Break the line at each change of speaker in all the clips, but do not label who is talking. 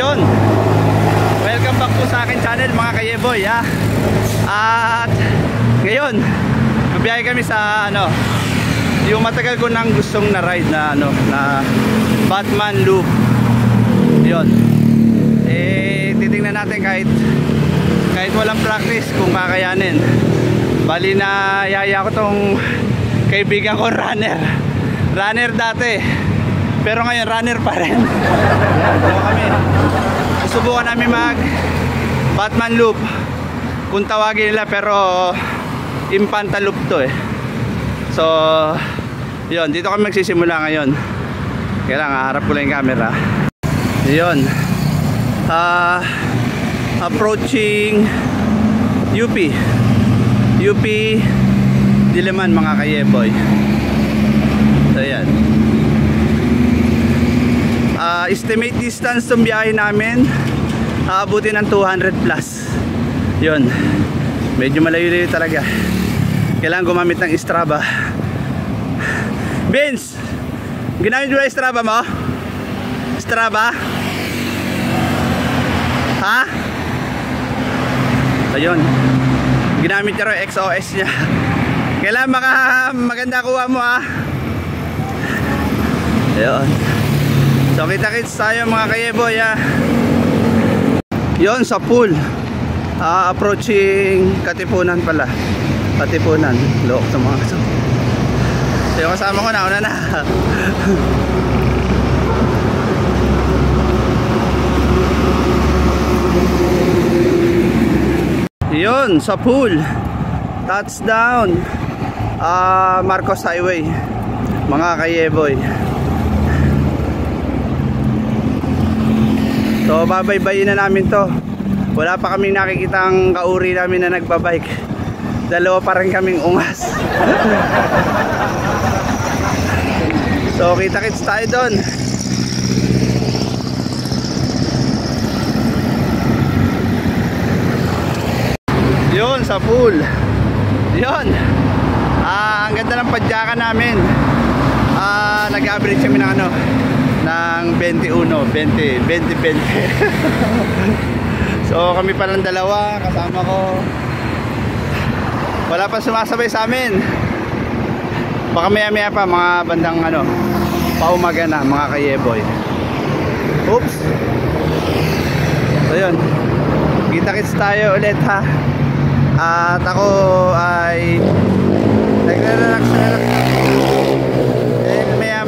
yun, welcome back po sa akin channel mga kayeboy ha. At ngayon mabiyahe kami sa yung matagal ko nang gustong na ride na na Batman Loop. Yun, titingnan natin kahit walang practice kung kakayanin. Bali na yaya ko tong kaibigan ko, runner dati, pero ngayon runner pa rin. Kami susubukan namin mag Batman Loop kung tawagin nila, pero Infanta Loop to So yun, dito kami magsisimula ngayon. Kailangan harap ko lang yung camera. Yun, approaching UP Diliman mga kayeboy. So yan, estimate distance ng biyahe namin aabutin ng 200 plus. Yun, medyo malayo-layo talaga. Kailangan gumamit ng Strava. Vince, ginamit mo yung Strava mo? Strava? Ha? Ayun, ginamit niya rin XOS niya. Kailangan maganda kuha mo ha. Ayun, so kita-kits tayo mga kayeboy ha. Yun, sa pool, approaching Katipunan pala. Katipunan, look sa mga so yung kasama ko nauna na. Yun, sa pool, touchdown, Marcos Highway mga kayeboy. So babaybayin na namin to. Wala pa kaming nakikitang kauri namin na nagbabike. Dalawa pa rin kaming ungas. So kita-kits tayo doon. Yun, sa pool. Yun, ang ganda ng padyakan namin. Nag-average kami ng ng 21, 20. So kami palang dalawa, kasama ko. Wala pa sumasabay sa amin. Baka maya pa mga bandang paumaga na mga kayeboy. Oops. So yun, kita-kits tayo ulit ha. At ako ay nagre-relax na.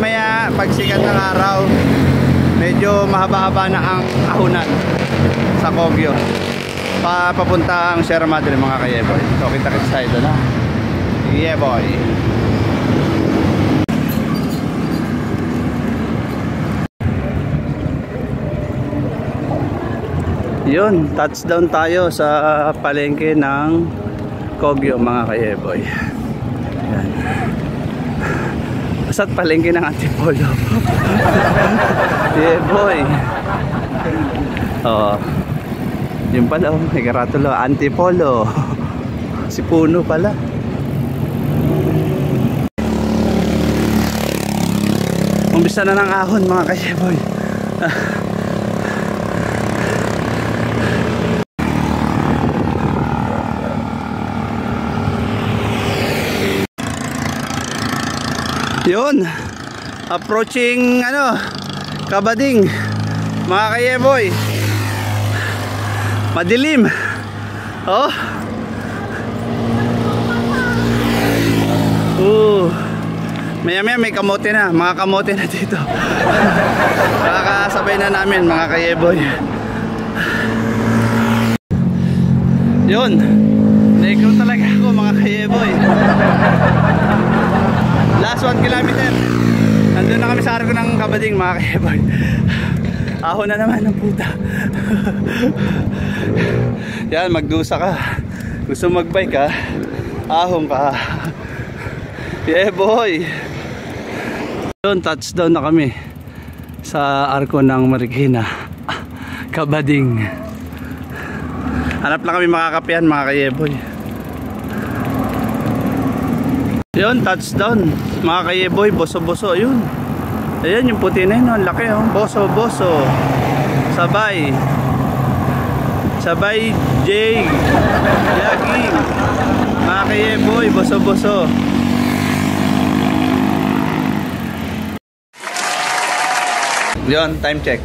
Maya pagsikat ng araw, medyo mahaba-haba na ang ahunan sa Kogyo papunta ang Sierra Madre mga kayeboy. So kita-kits tayo doon ha. Yeah boy. Yun, touchdown tayo sa palengke ng Kogyo mga kayeboy. Yan. Basta't palengke ng Antipolo. Yeah boy. Oo, yun pala, may karatulo, Antipolo. Si Puno pala. Umpisa na ng ahon mga kayeboy. Yun, approaching Kabading mga kayeboy. Madilim. Oh. Maya may kamote na, mga kamote na dito. Kakasabay na namin mga kayeboy. Yun, na-ikaw talaga ako mga kayeboy. Last 1 kilometer, nandun na kami sa arko ng Kabading mga kayeboy. Ahon na naman ng puta. Yan, magdusa ka. Gusto magbike ha, ahon ka. Yeah boy. Yun, touchdown na kami sa arko ng Marikina, Kabading. Hanap lang kami makakapihan mga kayeboy. Yun, touchdown mga kayeboy. Boso-boso, ayun. Ayan yung puti na yun, ang laki oh. Boso-boso. Sabay. Sabay Jay. Yagi. Mga kayeboy, boso-boso. Yun, time check.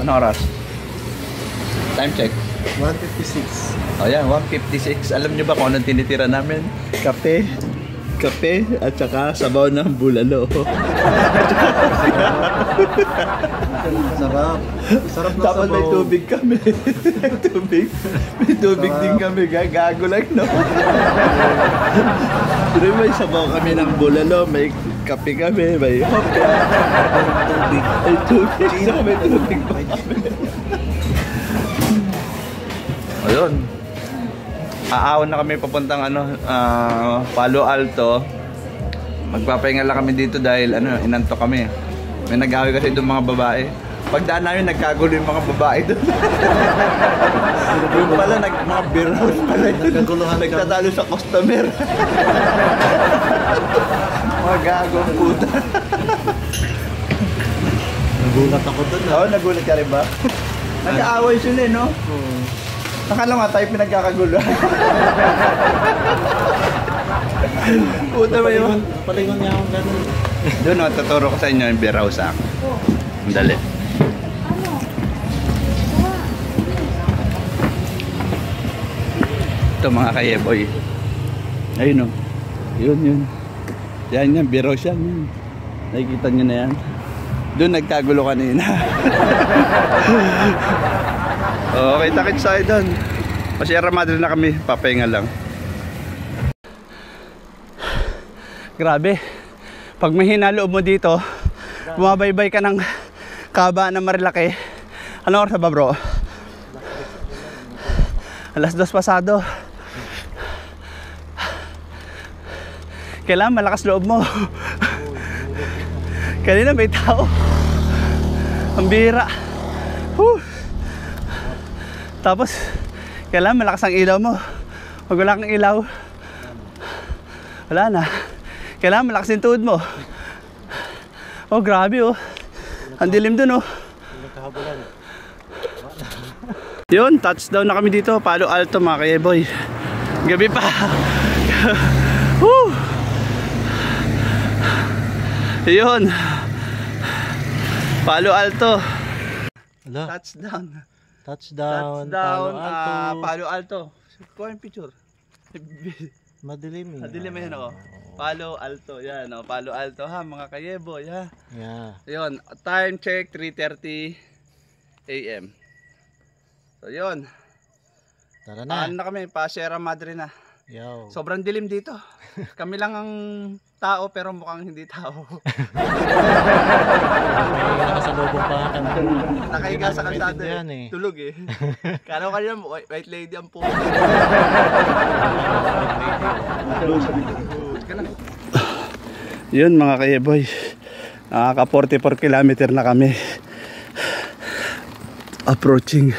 Ano oras? Time check.
156.
O yan, 1:56. Alam nyo ba kung anong tinitira namin? Kape. Kape at saka sabaw ng bulalo.
Sarap. Sarap na
Tapos
sabaw.
may tubig kami. May tubig din kami. Gago lang, no? Pero may sabaw kami ng bulalo. May kape kami. May hope. May tubig. Saka may tubig pa kami. Ayun. Aawon na kami papuntang Palo Alto. Magpapahinga lang kami dito dahil inanto kami. May nag-away kasi doon mga babae. Pagdaan namin nagkagulo yung mga babae doon. Yung pala mga beer house pala yun. Nagtatalo sa customer. Mga gagong puta.
Nagulat ako doon.
Oo, nagulat ka rin ba? Nag-aaway sila, no? Nakala nga tayo pinagkakagulo. Puta ba yun?
Palingon niya akong ganun.
Doon, tuturo ko sa inyo yung beer house ako. Dali. Ito mga kayeboy. Ayun o. Yun. Yan yan, beer house yan. Nakikita nyo na yan. Doon nagkagulo kanina. Okay, takit sa doon. Sierra Madre na kami, papahinga lang. Grabe. Pag mahina loob mo dito, bumabaybay ka ng kaba na Marilaki. Ano oras ba, bro? 2:00 pasado. Kailangan malakas loob mo. Kanina may tao. Ang bihira. Tapos, kailangan malakas ang ilaw mo. Pag wala kang ilaw, wala na. Kailangan malakas yung tuhod mo. Oh, grabe oh. Ang dilim dun oh. Yun, touchdown na kami dito. Palo Alto mga kayeboy. Gabi pa. Yun. Palo Alto. Touchdown.
Touchdown.
Palo Alto. Kuha yung picture.
Madilim eh.
Madilim yan oh. Palo Alto. Yan oh. Palo Alto ha mga kayeboy ha.
Yeah.
Yun. Time check 3:30 AM. So yun.
Tara na.
Ano na kami? Pa Sierra Madre na.
Yo.
Sobrang dilim dito. Kami lang ang tao pero mukhang hindi tao.
May nakasalubong pa kami.
Nakahiga sa kalsada
yan
eh. Tulog eh. Kala ko kanina white lady ang po. Yun mga kayeboy. Nakaka 44 kilometer na kami. Approaching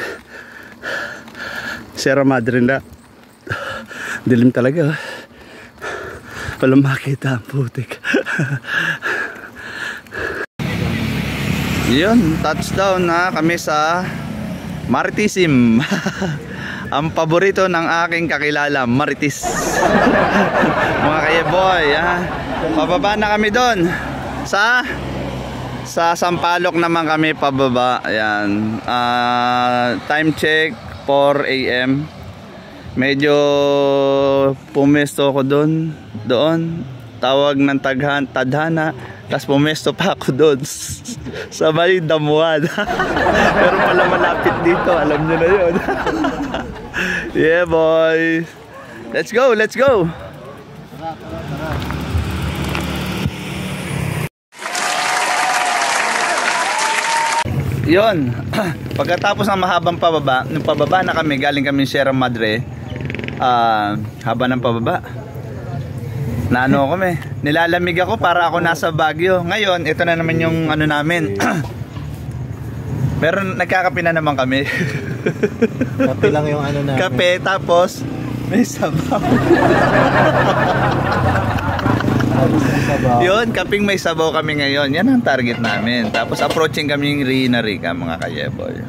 Sierra Madre na. Dilim talaga. Walang makita ang putik. Yun, touchdown na kami sa Maritisim. Ang paborito ng aking kakilala, Maritis. Mga kayeboy, pababa na kami doon sa Sampaloc naman kami pababa. Ayan. Time check 4 AM. Medyo pumesto ako doon. Tawag ng tadhana. Tapos pumesto pa ako doon sa may damuhan. Pero pala malapit dito. Alam nyo na yun. Yeah boy. Let's go. Yun. Pagkatapos ng mahabang pababa, nung pababa na kami, galing kami Sierra Madre, haba ng pababa. Naano kami, nilalamig ako para ako nasa Baguio. Ngayon, ito na naman yung ano namin. Pero nagkakape na naman kami.
Kape lang yung ano namin.
Kape, tapos may sabaw. Yun, kaping may sabaw kami ngayon. Yan ang target namin. Tapos approaching kami yung Rina Rica, mga kayeboy.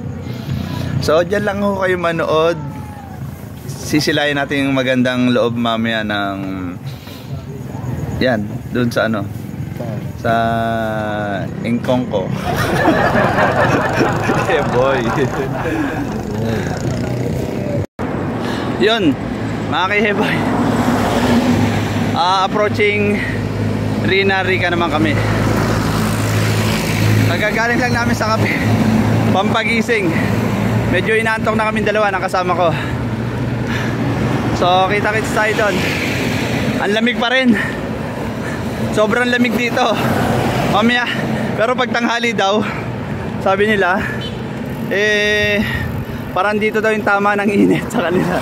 So dyan lang ho kayo manood. Sisilayan natin yung magandang loob mamaya ng yan, dun sa ano, sa Ingkongko. Kayeboy. Yun, mga kayeboy, approaching Rina Rica naman kami. Nagagaling lang namin sa kape, pampagising. Medyo inaantok na kami dalawa ng kasama ko. So kita-kits tayo doon. Ang lamig pa rin. Sobrang lamig dito mamaya. Pero pag tanghali daw, sabi nila, parang dito daw yung tama ng init sa kanila.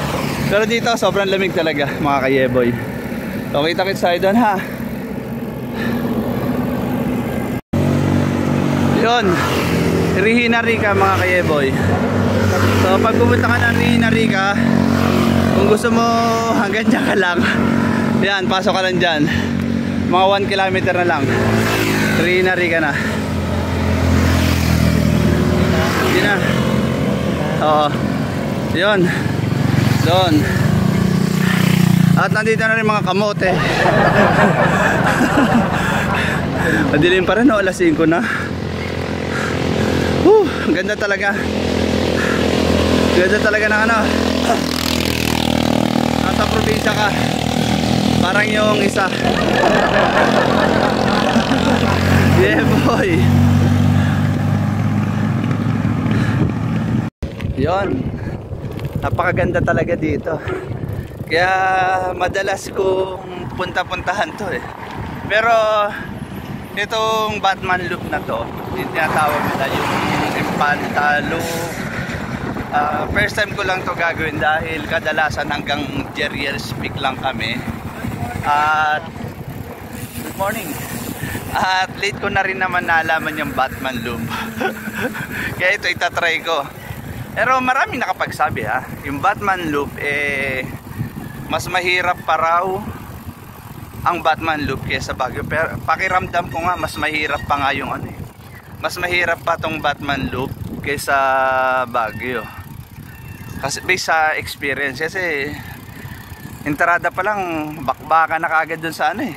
Pero dito sobrang lamig talaga, mga kayeboy. So kita-kits tayo doon, ha. Yun, Rina Rica, mga kayeboy. So pag pumunta ka ng Rina Rica, kung gusto mo hanggang dyan ka lang, yan, pasok ka lang dyan. Mga 1 kilometer na lang, Rina Rica na. Hindi na. Oo. Yun. Doon. At nandito na rin mga kamote. Madilim pa rin, no? Alas 5 na. Ganda talaga. Ganda talaga ng ano. Nasa probinsya ka, parang yung isa. Yeah boy. Yon, napakaganda talaga dito. Kaya madalas kong punta-puntahan to eh. Pero itong Batman Loop na to, yung tinatawag nila yung Infanta Loop, first time ko lang to gagawin dahil kadalasan hanggang Jerry's Peak lang kami. At good morning. At late ko na rin naman nalaman yung Batman Loop. Kaya ito itatry ko. Pero maraming nakapagsabi, ha, yung Batman Loop mas mahirap pa raw ang Batman Loop kaysa Baguio. Pero pakiramdam ko nga mas mahirap pa nga yung ano, mas mahirap pa tong Batman Loop kaysa Baguio. Kasi based sa experience, kasi entrada pa lang bakbaka na kagad dun sa ano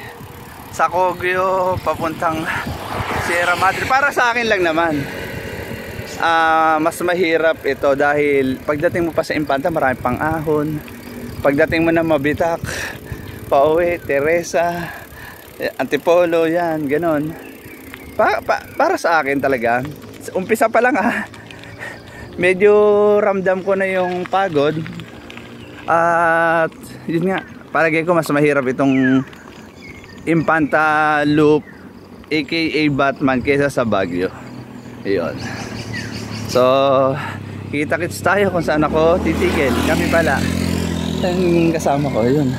sa Kogyo papuntang Sierra Madre. Para sa akin lang naman, mas mahirap ito dahil pagdating mo pa sa Infanta marami pang ahon. Pagdating mo na Mabitak, pauwi, Teresa, Antipolo, yan, ganon. Para sa akin talaga, umpisa pa lang medyo ramdam ko na yung pagod. At yun nga, palagay ko mas mahirap itong Infanta Loop aka Batman kaysa sa Baguio. Ayun. So kita-kits tayo kung saan ako titigil. Kami pala ang kasama ko, yun,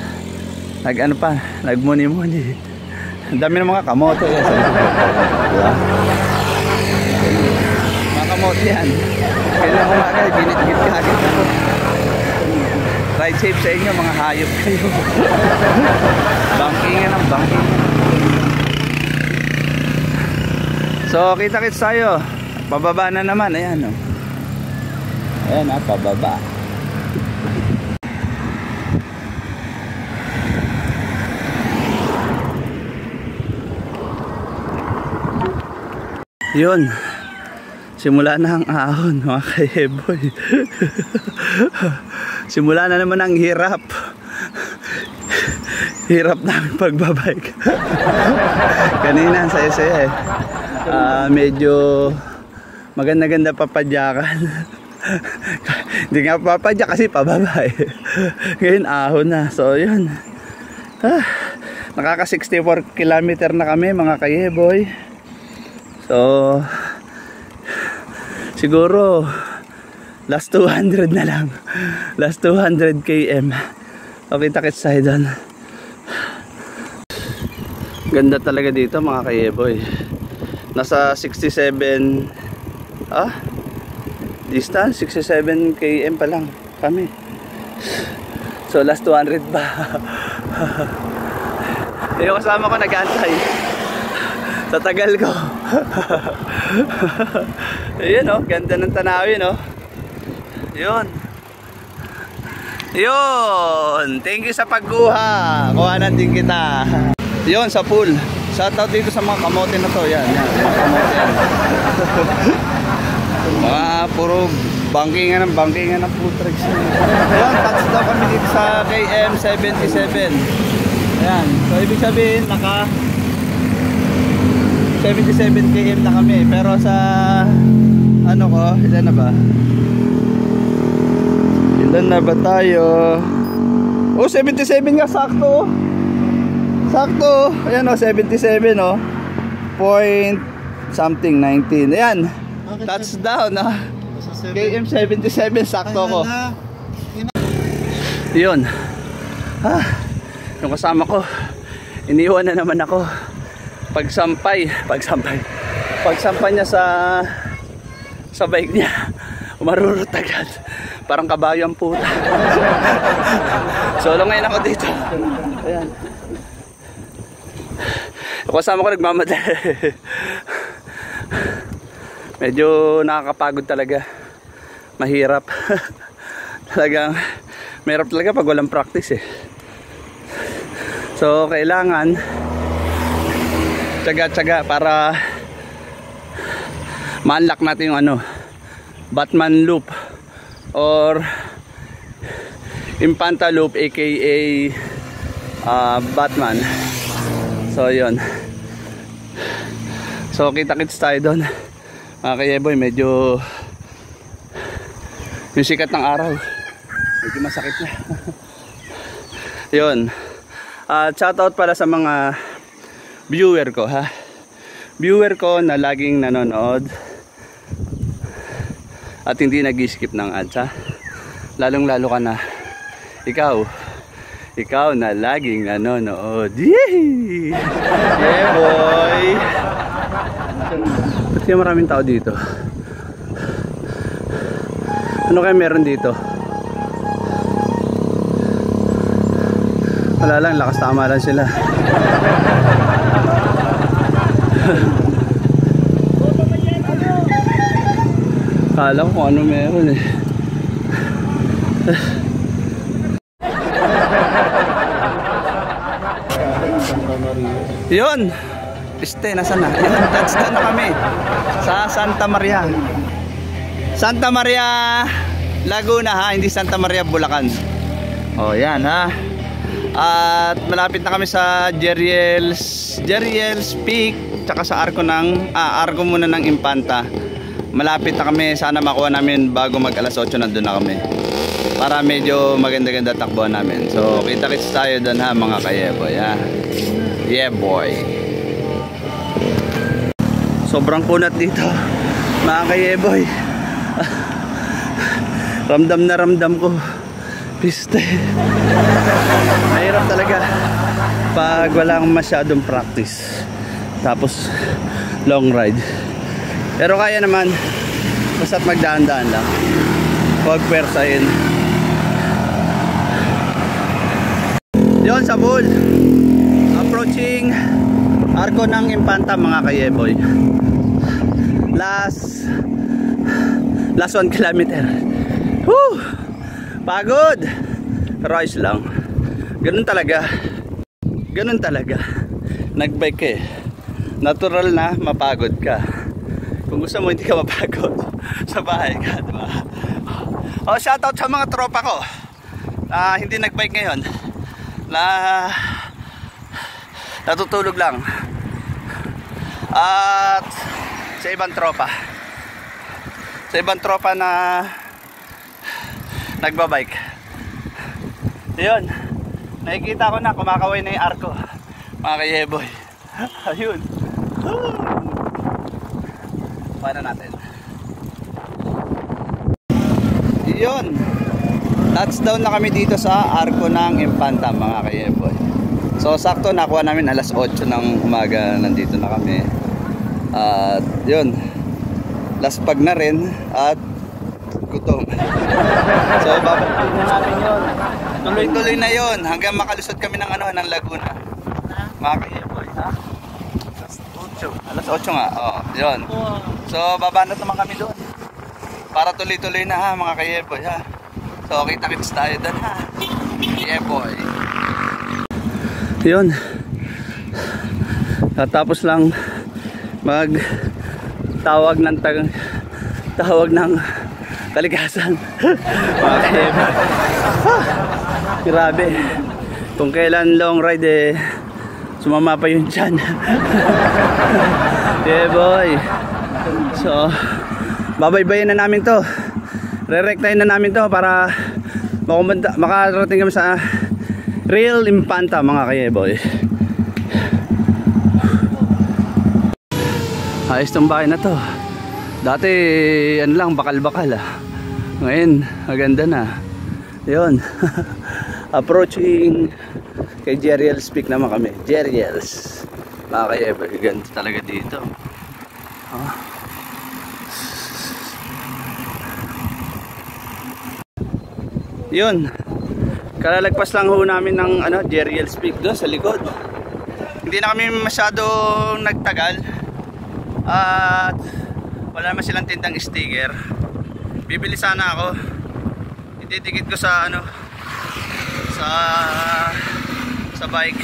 nag-ano pa, nagmuni-muni. Ang dami ng mga kamote, diba? Mga kamote yan. Kailan umaga, binit-bit ka agad ako. Ride safe sa inyo, mga hayop kayo. Bankingan ang banking. So kita-kits tayo. Pababa na naman, ayan, no? Ayan, pababa. Yun, simula na ang ahon, mga kayeboy. Simula na naman ang hirap. Hirap namin pagbabike. Kanina ang saya-saya medyo maganda-ganda papadyakan. Hindi nga papadyak kasi pababa Ngayon ahon na. So yun, nakaka 64 kilometer na kami, mga kayeboy. So siguro last 200 na lang, last 200 km. Okay, takits tayo doon. Ganda talaga dito, mga kayeboy. Nasa 67 distance, 67 km pa lang kami. So last 200 pa. Yung kasama ko nag-antay. Sa tagal ko. Ayun oh, ganda ng tanawin oh. Yun. Yun. Thank you sa pagkuha. Kuhanan din kita. Yun sa pool. Shoutout dito sa mga kamote na to. Yan. Mga kamote yan. Mga puro bankingan ng food trucks. Ayan, touch daw kami dito sa KM77. Ayan. So ibig sabihin naka 77 km na kami. Pero sa ano ko, ilan na ba? Ilan na ba tayo? Oh, 77 nga, sakto. Sakto. Ayan o, 77 o. Point something 19. Ayan. Touchdown o. KM77, sakto ko. Yun. Yung kasama ko, iniwan na naman ako. Pagsampay niya sa bike niya, umarurot agad. Parang kabayo ang puta. Solo ngayon ako dito. Ayan. Yung kasama ko nagmamadali. Medyo nakakapagod talaga. Mahirap. Talagang mahirap talaga pag walang practice eh. So kailangan tsaga-tsaga para ma-unlock natin yung ano, Batman loop or Impanta loop aka Batman. So yun. So kita-kits tayo doon. Mga kayeboy, medyo yung sikat ng araw medyo masakit na. Yun. Shoutout pala sa mga viewer ko ha. Viewer ko na laging nanonood at hindi nag-skip ng ads ha. Lalong lalo ka na ikaw na laging nanonood. Yee! Yeah boy. Ba't kaya maraming tao dito? Ano kaya meron dito? Wala lang, lakas tama lang sila. Kala ko kung ano meron eh. Yun. Nasaan na? Yun, touchdown na kami sa Santa Maria. Santa Maria Laguna ha, hindi Santa Maria Bulacan. Oh, yan ha. At malapit na kami sa Jeriel's Peak, tsaka sa arko muna ng Impanta. Malapit na kami, sana makuha namin bago mag alas 8 nandun na kami. Para medyo maganda-ganda takbuhan namin. So kita-kits tayo doon ha mga kayeboy ha. Yeah boy. Sobrang kunat dito mga kayeboy. Ramdam na ramdam ko piste. Mahirap talaga pag walang masyadong practice tapos long ride, pero kaya naman basta't magdaan-daan lang, huwag pwersahin. Yon sa pool, approaching arko ng Impanta mga kayeboy. Last 1 kilometer. Woo! Pagod, pero ayos lang. Ganun talaga nagbike eh, natural na mapagod ka. Kung gusto mo hindi ka mapagod sa bahay ka, diba? Oh, shoutout sa mga tropa ko hindi nagbike ngayon, na natutulog lang. At sa ibang tropa na nagbabike. Ayun, nakikita ko na kumakaway na yung arko mga kayeboy. Ayun. Paano natin? Ayun, touchdown na kami dito sa arko ng Impanta mga kayeboy. So sakto nakuha namin alas 8 ng umaga, nandito na kami. At yun, last pag na rin at gutom. So babalikin na natin yun. Tuloy-tuloy na yun hanggang makalusot kami ng ng Laguna. Mga kayeboy, ha? Alas 8 nga, oo, yun. So, babanat naman kami doon. Para tuloy-tuloy na ha, mga kayeboy, ha? So, kita-kits tayo doon, ha? Kayeboy. Yun. Tapos lang tawag ng kalikasan. Mga kayeboy. Grabe. Kung kailan long ride sumama pa yun dyan. Yeah boy. So babaybayin na namin to. Re-rectine na namin to para makarating kami sa Real Impanta, mga kayeboy. Ayos tong bahay na to. Dati ano lang, bakal-bakal Ngayon maganda na. Yun. Approaching kay Jeriel's Peak naman kami. Jeriel's. Mga kayeboy, ganda talaga dito. Yun. Kalalagpas lang ho namin ng Jeriel's Peak doon sa likod. Hindi na kami masyadong nagtagal. At wala naman silang tindang sticker. Bibili sana ako. Ididikit ko sa sa bike,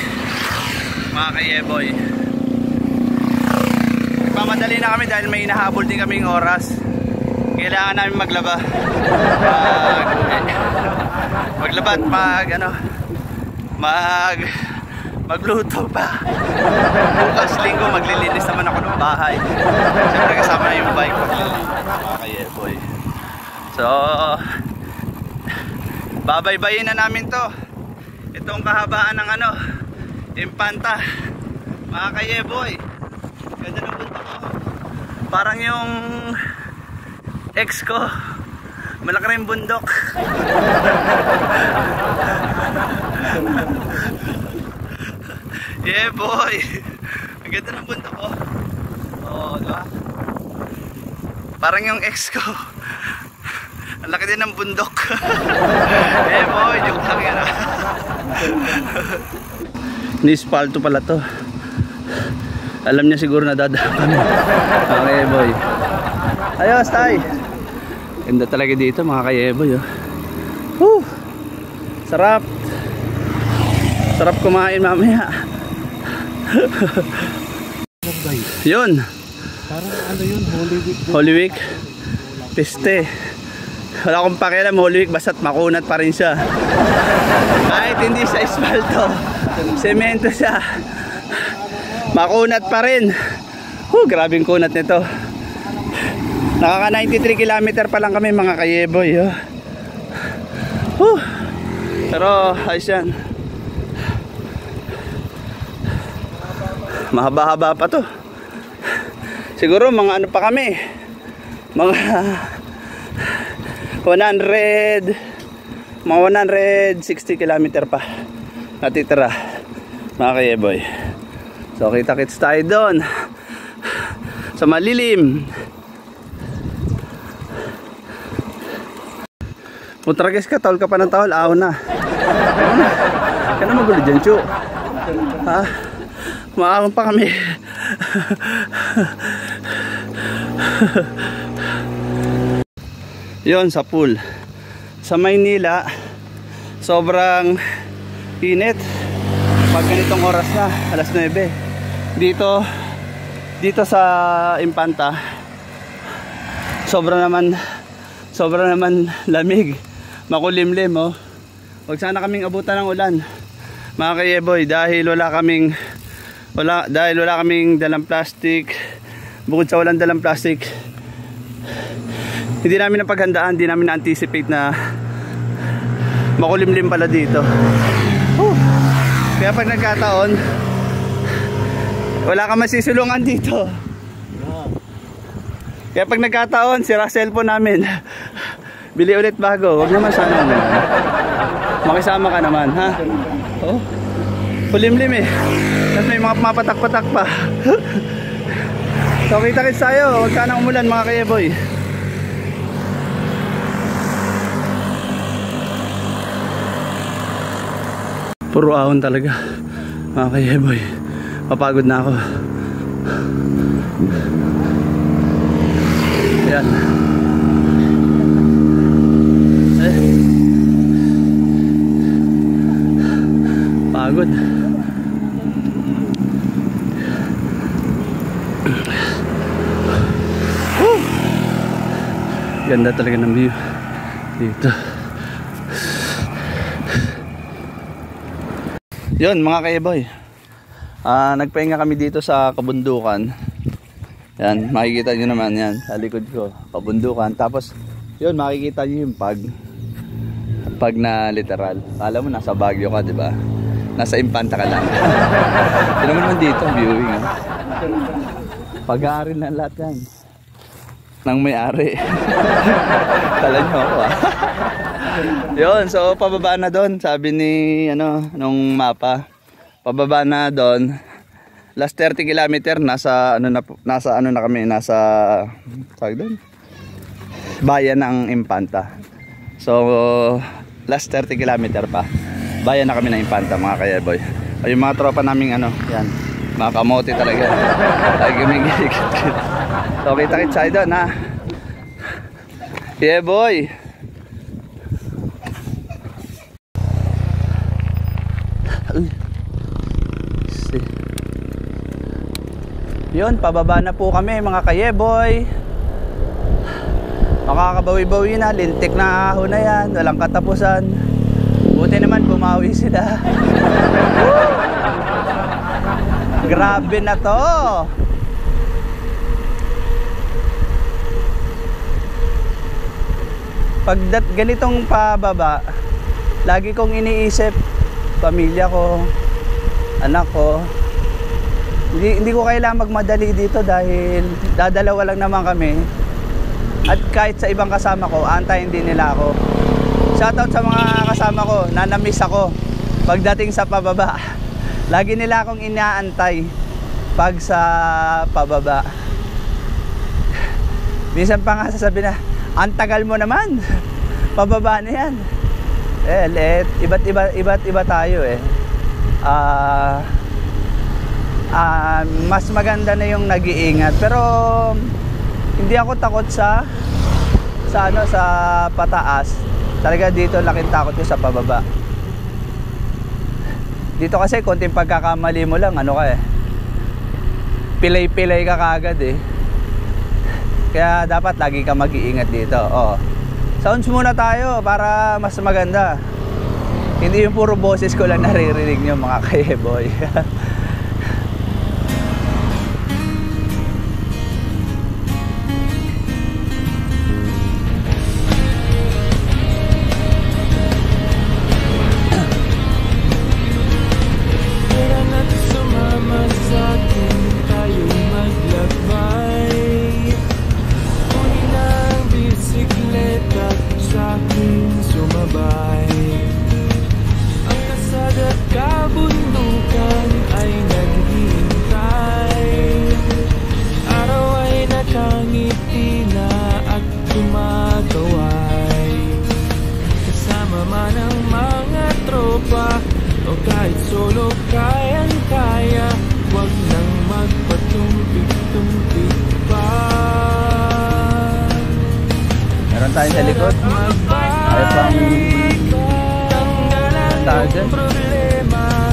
mga kayeboy. Nagmamadali na kami dahil may hinahabol din kaming oras. Kailangan namin maglaba. Maglaba at magluto pa. Bukas linggo maglilinis naman ako ng bahay. Siyempre kasama na yung bike paglilinis, mga kayeboy. So babaybayin na namin to. Itong kahabaan ng Impanta, mga kayeboy. Ganda ng punta ko. Parang yung ex ko, malaki rin bundok. Yeah boy. Ang ganda ng bundok ko. Oo, diba? Parang yung ex ko, ang laki din ng bundok. Eh boy, joke lang yan. Nispalto pala to. Alam niya siguro na dadaan kami. Okay boy. Ayos tay. Ganda talaga dito, mga kayeboy. Sarap. Sarap kumain mamaya. Yun.
Parang yun, Holy Week.
Holy Week. Piste. Wala akong pakialam, Holy Week, basta't makunat pa rin siya. Kahit hindi sa espalto, semento siya, makunat pa rin. Grabing kunat nito. Nakaka 93 km pa lang kami, mga kayeboy. Pero ayos yan. Mahaba-haba pa to. Siguro mga pa kami, mga 160 km pa natitira, mga kayeboy. So kita-kits tayo doon sa malilim. Putrages ka, tawal ka pa ng tawal, ahon na. Kaya na magulo dyan, Chu. Maahon pa kami. Yon sa pool sa Maynila, sobrang init pag ganitong oras na, alas 9. Dito sa Impanta, sobra naman lamig, makulimlim. Huwag sana kaming abutan ng ulan, mga kayeboy, dahil wala kaming dalang plastic. Bukod sa walang dalang plastic, hindi namin napaghandaan, hindi namin na-anticipate na makulimlim pala dito. Kaya pag nagkataon, wala ka masisulungan dito. Kaya pag nagkataon, sira cellphone namin. Bili ulit bago. Huwag naman sana naman. Makisama ka naman, ha? Kulimlim Tapos may mga mapatak-patak pa. So kita-kits tayo. Huwag sanang umulan, mga kayeboy. Puro ahon talaga, mga kayeboy. Mapagod na ako. Ayan. Pagod. Ganda talaga ng view dito. Yun mga kaiboy, nagpahinga kami dito sa kabundukan. Yan, makikita nyo naman yan sa likod ko, kabundukan. Tapos yun, makikita nyo yung pag na literal. Alam mo, nasa Baguio ka, diba? Nasa Impanta ka lang. Yun naman dito, viewing. Pag-aari na lahat yan nang may-ari. Kala nyo ako Yun, so pababa na doon. Sabi ni nung mapa, pababa na doon. Last 30 km nasa kami, nasa doon, bayan ng Impanta. So last 30 km pa, bayan na kami ng Impanta mga kayeboy. Ay, yung mga tropa naming yan, mga kamote talaga. Ay, gumigigit. So kita-kits tayo doon ha. Yeah boy. Yun, pababa na po kami mga kayeboy. Makakabawi-bawi na, lintik na ahon na yan, walang katapusan. Buti naman bumawi sila. Grabe na to. Pag ganitong pababa, lagi kong iniisip pamilya ko, anak ko. Hindi ko kailangan magmadali dito dahil dadalawa lang naman kami. At kahit sa ibang kasama ko, antayin din nila ako. Shoutout sa mga kasama ko, nanamiss ako pagdating sa pababa. Lagi nila akong inaantay pag sa pababa. Minsan pa nga sasabihin na, ang tagal mo naman, pababa na yan. Iba't iba tayo mas maganda na yung nag-iingat. Pero hindi ako takot sa pataas. Talaga dito laking takot ko sa pababa. Dito kasi konting pagkakamali mo lang, pilay-pilay ka kagad Kaya dapat lagi ka mag-iingat dito. Sounds muna tayo para mas maganda. Hindi yung puro boses ko lang naririnig nyo mga kayeboy. Tayo sa likod.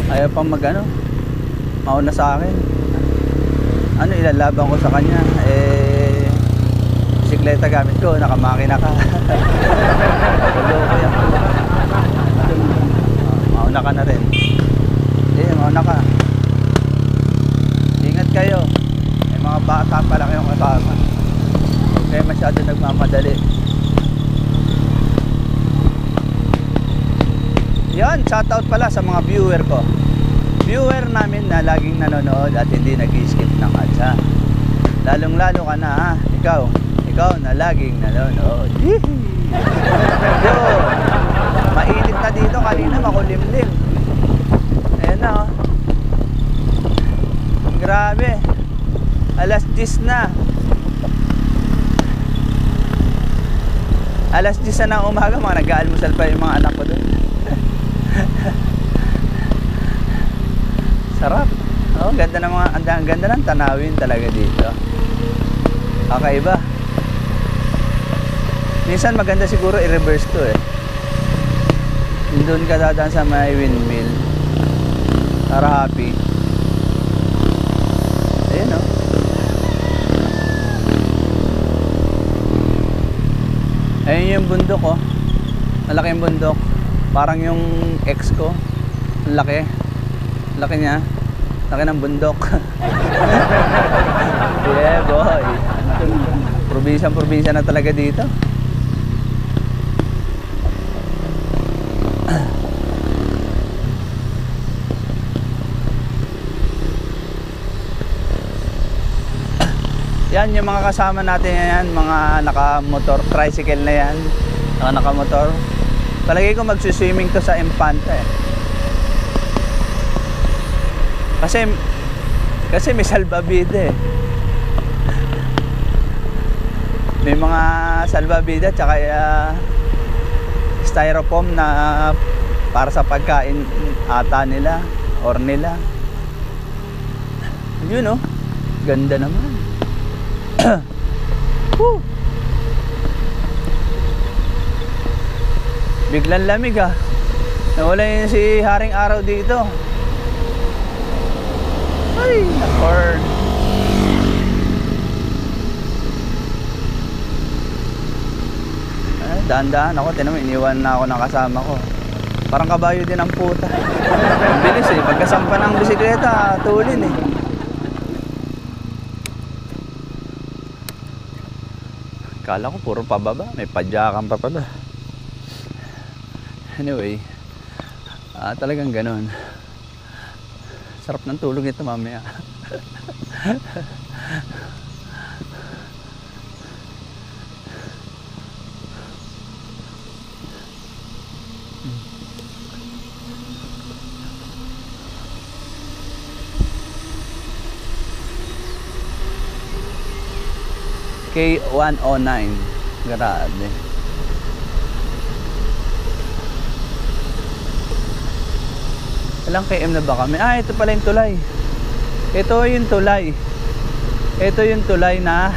Ayaw pang mauna sa akin. Ilalaban ko sa kanya, bisikleta gamit ko, nakamakina ka. Mauna ka na rin. Mauna ka. Ingat kayo, may mga bata pala kayong kasama. Huwag kayo masyado nagmamadali. Yan, shoutout pala sa mga viewer ko. Viewer namin na laging nanonood at hindi nag-skip ng ads. Lalong lalo ka na ikaw na laging nanonood. Yun, mainit na dito, kanina makulimlim. Ayan na grabe, alas 10 na. Alas 10 na ng umaga, mga nag-aalmusal pa yung mga anak ko doon. Sarap. Oh, ganda ng mga, ang ganda ng tanawin talaga dito. Kakaiba. Minsan maganda siguro i-reverse to eh. Doon ka dadaan sa may windmill. Para happy. Ayun oh. Ayun yung bundok oh. Malaki yung bundok. Parang yung ex ko. Ang laki. Laki niya. Laki ng bundok. Yeah boy. Probinsya na talaga dito. Yan yung mga kasama natin yan, mga naka-motor, tricycle na yan, naka-motor. Palagi ko magsuswimming to sa Infanta eh. Kasi may salbabida eh. May mga salbabida tsaka styrofoam na para sa pagkain ata nila or nila. Yun oh, ganda naman. Biglang lamig ah. Nawala yun si Haring Araw dito. Ay, nakor. Daan-daan ako, tinamo, iniwan na ako ng kasama ko. Parang kabayo din ang puta. Ang bilis eh, pagkasampa ng bisikleta, tulin eh. Kala ko puro pababa, may padyakan pa pala. Anyway, talagang ganon. Sarap ng tulog ito mamaya. K109. Grabe. Ilang km na ba kami? Ito pala yung tulay. Ito yung tulay. Ito yung tulay na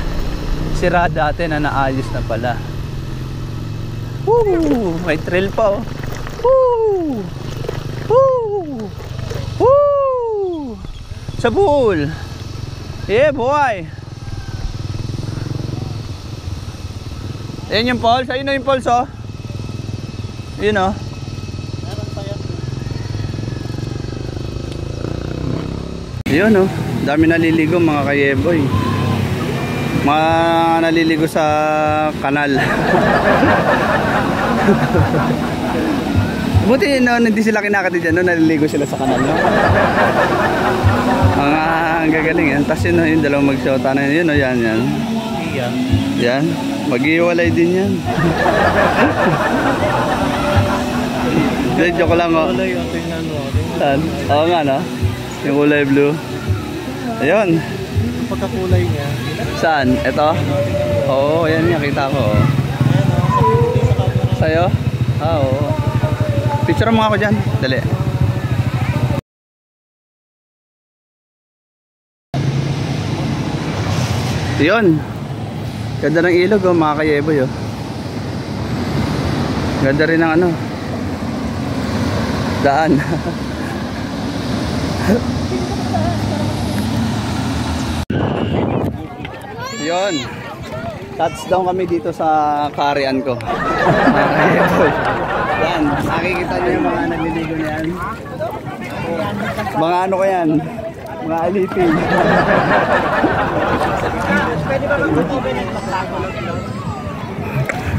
sira dati na naayos na pala. Woo! May trail pa oh. Woo! Woo! Woo! Sabul! Yeah boy! Ayan yung pulse. Ayun na yung pulse oh. Yun oh. Yun oh. Dami naliligo mga kayeboy. Mga naliligo sa kanal. Buti no, hindi sila kinakati dyan no, naliligo sila sa kanal no? Ang gagaling yan. Tapos yun yung dalawang magsyota na yun o yan. Yan. Mag-iwalay din yan. Joke lang o. Oo nga no. Yung kulay blue. Ayun.
Pagkakulay niya.
Saan? Ito? Oo, yan nga. Kita ko. Sa'yo? Oo. Picture mo ako dyan. Dali. Yun. Ganda ng ilog oh, mga kayeboy oh. Ganda rin ng ano. Daan. Yun. Touchdown kami dito sa Karian ko. Mga kayeboy. Yan. Nakikita niyo yung mga nagliligo niyan. Mga ano ko yan. Mga alipin.
Pwede ba mag-open at maglako?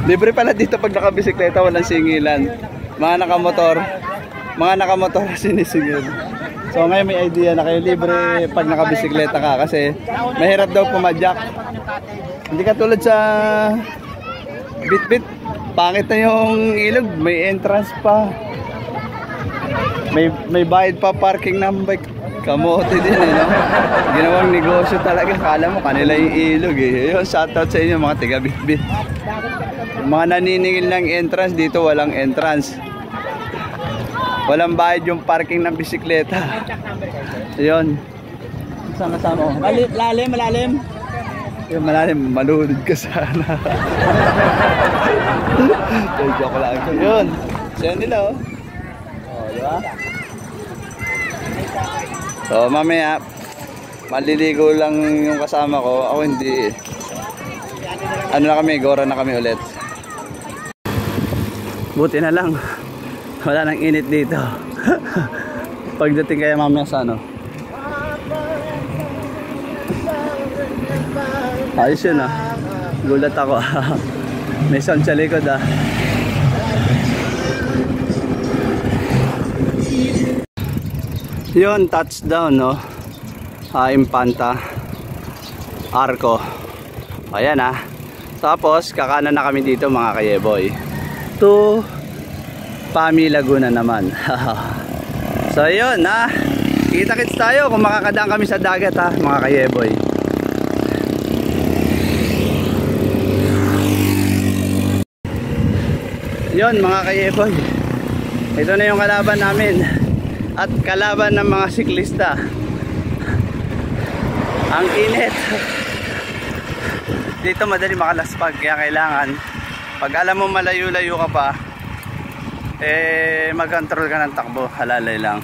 Libre pala dito pag nakabisikleta, walang singilan. Mga nakamotor sinisingil. So ngayon may idea na kayo, libre pag nakabisikleta ka kasi mahirap daw pumadyak. Hindi ka tulad sa Bitbit, pangit na yung ilog, may entrance pa. May bayad pa parking ng bike. Kamote din eh, no? Ginawang negosyo talaga. Kala mo kanila yung ilog eh. Yun, shoutout sa inyo mga tiga Bitbit. Mga naniningil ng entrance, dito walang entrance. Walang bayad yung parking ng bisikleta. Yun. Saan kasama ko? Malalim, malalim. Yung malalim, malunod ka sana. Joke lang. Yun. Sayo nila oh. Oh, diba? So mamaya, maliligo lang yung kasama ko. Ako hindi. Ano na kami, gora na kami ulit. Buti na lang. Wala nang init dito. Pagdating kaya mamaya sa ano. Ayos yun ah. Gulat ako. May sound sa likod ah. Yun, touchdown no. Impanta Arco. Ayan ah. Tapos kakanan na kami dito mga kayeboy. To Pami Laguna naman. So yun ah. Kita-kits tayo kung makakadaan kami sa dagat ha mga kayeboy. Yun mga kayeboy, ito na yung kalaban namin at kalaban ng mga siklista. Ang init dito, madali makalaspag, kaya kailangan pag alam mo malayo-layo ka pa mag-control ka ng takbo, halalay lang.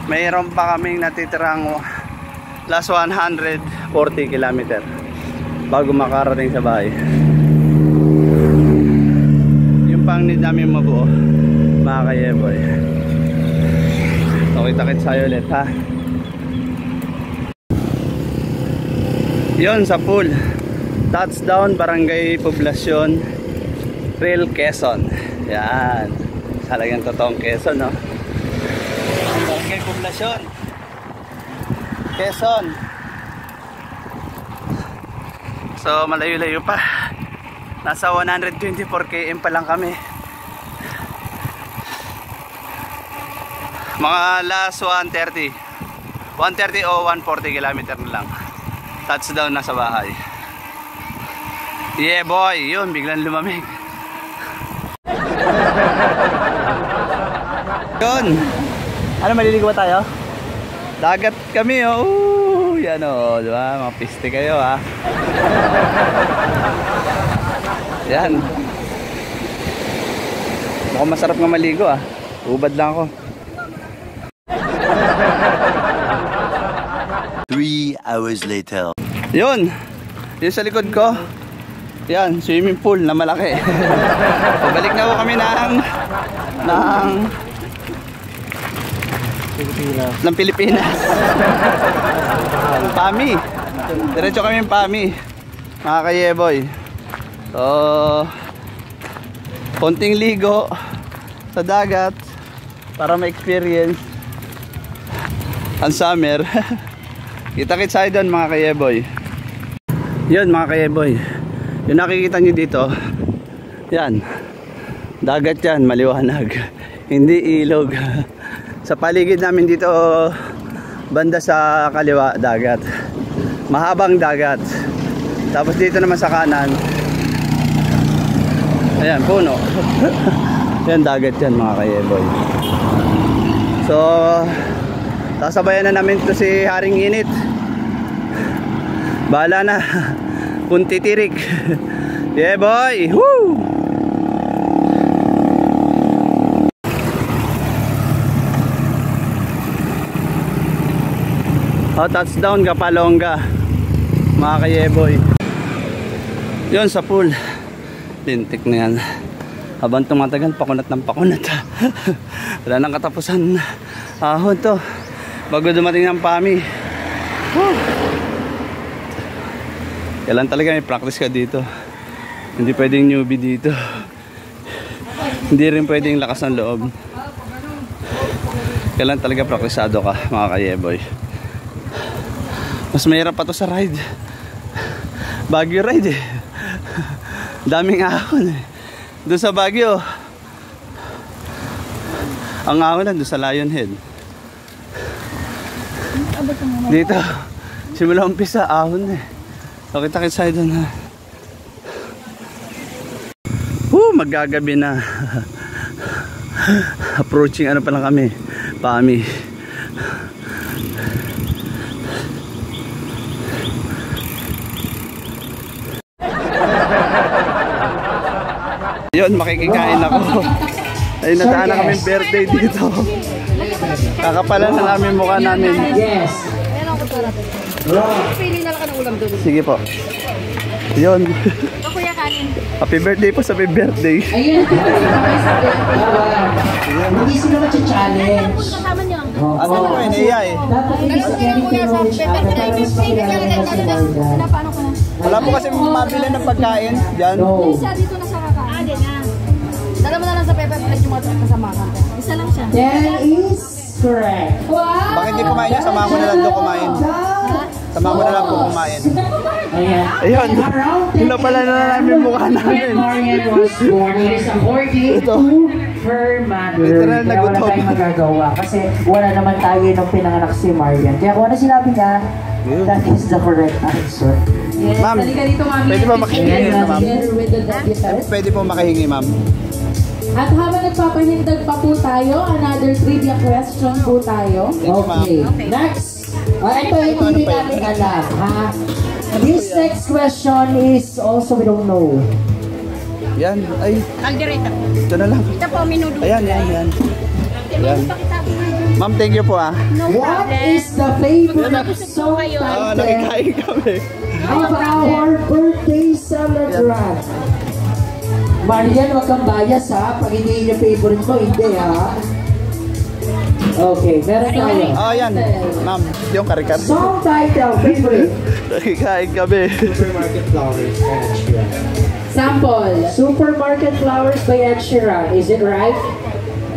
Mayroon pa kaming natitirang last 140 km bago makarating sa bahay. Pang need namin mabuo mga kayeboy. So kita-kits tayo ulit ha. Yun sa pool. Touchdown Barangay Poblacion, Real Quezon. Yan. Talagang totoong Quezon no. Barangay Poblacion, Quezon. So malayo-layo pa. Nasa 124 km pa lang kami. Mga last 130 o 140 km na lang. Touchdown na sa bahay. Yeah boy, yun biglang lumamig. Yun. Ano, maliligo ba tayo? Dagat kami oh. Yan oh, di ba? Mga piste kayo ha. Yan. Mukhang masarap nga maligo ah. Ubad lang ako.
3 hours later.
Yun. Yung sa likod ko. Yan, swimming pool na malaki. Pabalik na ako kami ng Pilipinas. Pami. Diretso kami ng Pami. Mga kayeboy. So, konting ligo sa dagat para ma-experience ang summer. Kita-kits tayo doon mga kayeboy. Yun mga kayeboy, yung nakikita nyo dito, yan, dagat yan, maliwanag, hindi ilog. Sa paligid namin dito, banda sa kaliwa, dagat, mahabang dagat. Tapos dito naman sa kanan, ayan, puno. Yan, dagat yan mga kayeboy. So, sasabayan na namin ito si Haring Init. Bahala na. Punti tirik. Yeah boy. Woo! Oh, touchdown Kapalonga. Mga kayeboy. Yun sa pool. Lintik na yan. Habang tumatagal, pakunat ng pakunat. Wala nang katapusan. Ahon to. Bago dumating ng Pami. Woo! Kailan talaga may practice ka dito. Hindi pwedeng newbie dito. Hindi rin pwedeng lakas ng loob. Kailan talaga praktisado ka mga kayeboy. Mas mahirap pa to sa ride. Baguio ride eh. Daming ahon eh. Doon sa Baguio, ang ahon na doon sa Lionhead. Dito, simula umpisa ahon eh. So kita-kits tayo doon ha. Magagabi na. Approaching ano pa lang kami, Pami. Yun, makikikain ako. Ay, nataan na kaming birthday dito. Kakapalan na namin mukha namin.
Yes.
Pili na lang ka ng ulam doon.
Sige po. Yun.
Kuya kanin.
Happy birthday po sa may birthday.
Ayun. Hindi sila mag-challenge.
Kasama niyo.
Ano po yun, iya eh.
Dapat hindi sa getting to know each other. Para mas makilala mo si Morgan.
Paano ko na?
Wala po kasi mabili ng pagkain. Yan.
No.
Isa dito na sa kakain. Din na. Dala mo na lang sa Pepper Plate yung mga kasama ka. Isa lang siya.
That is correct. Wow!
Bakit hindi kumain niya? Samahan mo na lang doon kumain. Samahan mo na lang po kumain.
Ayan.
Ayun. Pinapala na namin mukha namin.
Marian was born. It is according to her mother.
Literal na
Kaya wala
gutom.
tayong magagawa. Kasi wala naman tayo nung pinanganak si Marian. Kaya kung ano sinabi niya, that is the correct answer.
Yes,
Ma'am,
halika dito, mami.
pwede ba makihingi na, ma'am?
Together with the deputy.
Pwede po makahingi, ma'am.
At habang nagpapahindag pa po tayo, another trivia question po tayo.
Okay. Next. Ito hindi namin alam, ha? This next question is also we don't know.
Yan. Ay,
Aldereta.
ito na lang.
Ito po, minudo.
Ayan, yan, yan. Yan. Ma'am, thank you po ah.
What is the favorite song
Ah,
title
nakikain kami.
of our birthday celebrant? Marian, wag kang bias ha. Pag hindi yung favorite mo, hindi ha. Okay, meron tayo.
Oh, yan. Ma'am, yung karikat.
Song title, favorite.
Nakikain kami.
Sample.
Supermarket Flowers by Ed Sheeran. Is it right?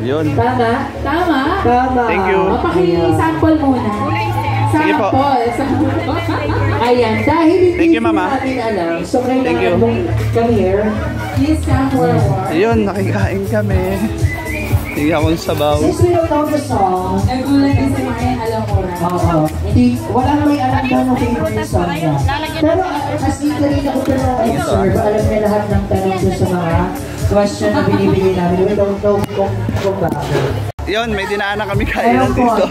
Yun.
Tama?
Tama?
Tama.
Thank you.
Paki-sample muna.
Sige po.
Sample.
Ayan, dahil hindi
Thank you, Mama.
natin alam, so
Thank you.
kailangan mong come here.
Please sample.
Ayun, nakikain kami. Hindi akong sabaw.
Since we don't know the song,
Nagulat din si Marian, alam ko na.
oo, hindi, walang may alam daw ng favorite song niya. Pero as in kanina ko pero observe, alam niya lahat ng tanong doon sa mga question na binibigay namin. We don't know kung bakit.
Yun, may dinaanan kami kainan dito.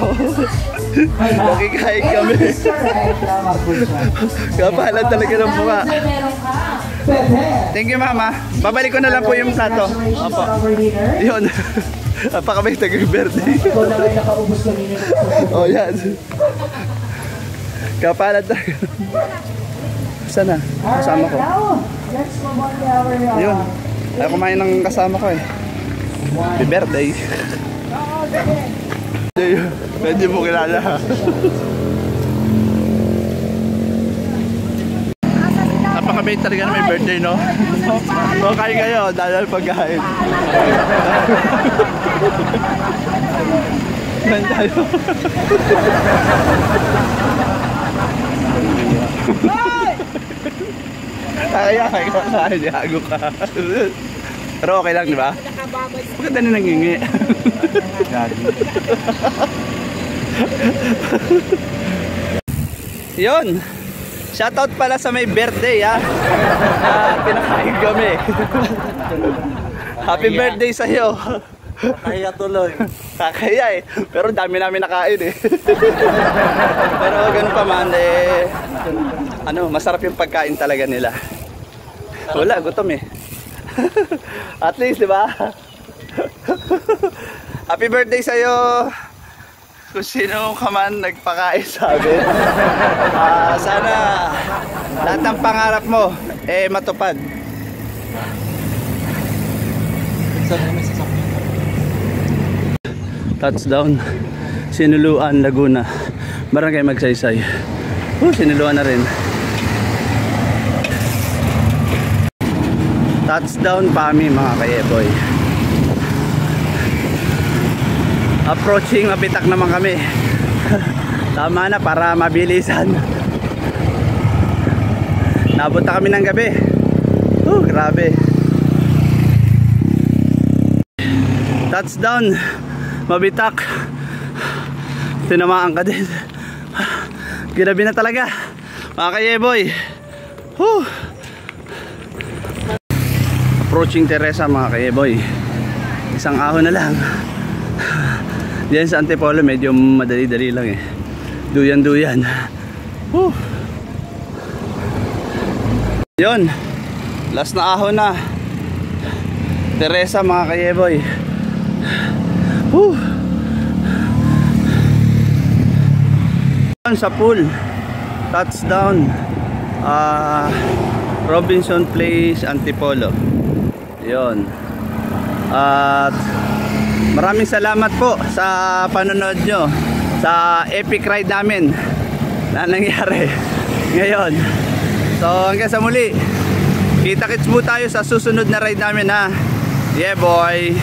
Nakikain kami.
Correct, tama po siya.
Kapalan talaga ng mukha.
Meron ka.
Pepe!
Thank you, mama. Babalik ko na lang po yung plato.
Congratulations
Opo.
on our dinner.
Yun. Napakabay birthday.
Ikaw na kayo nakaubos kanina.
Oh, yan. Kapalan talaga. Sana, kasama ko.
Now, let's move on to our
Yun. Ayaw kumain ng kasama ko eh. Happy birthday. Pwede mo kilala. Napakabait talaga na may birthday, no? So, kain kayo, dahil pagkain. Kain tayo. Kaya kain, yago ka. Pero okay lang, di ba? Maganda na nangingi. Yun. Shoutout pala sa may birthday ha. Pinakain kami. Happy birthday sa iyo.
Kaya tuloy.
Kakaya eh. Pero dami namin nakain eh. Pero ganun pa man eh. Ano, masarap yung pagkain talaga nila. Wala, gutom eh. At least, di ba? Happy birthday sa iyo. Kung sino ka man nagpakain sa amin. Sana lahat ng pangarap mo eh matupad. Touchdown Sinuluan, Laguna, Barangay Magsaysay. Sinuluan na rin. Touchdown Pami mga kayeboy. Approaching, mapitak naman kami. Tama na para mabilisan. Nabot na kami ng gabi. Grabe. Touchdown Mabitak. Tinamaan ka din. Ginabi na talaga mga kayeboy. Approaching Teresa mga kayeboy. Isang ahon na lang. Diyan sa Antipolo medyo madali-dali lang eh. Duyan-duyan. Yun. Last na ahon na. Teresa mga kayeboy. Woo! Sa pool, touchdown, Robinson Place, Antipolo. Yun. At maraming salamat po sa panonood nyo sa epic ride namin na nangyari ngayon. So hanggang sa muli, kita-kits po tayo sa susunod na ride namin ha. Yeah boy.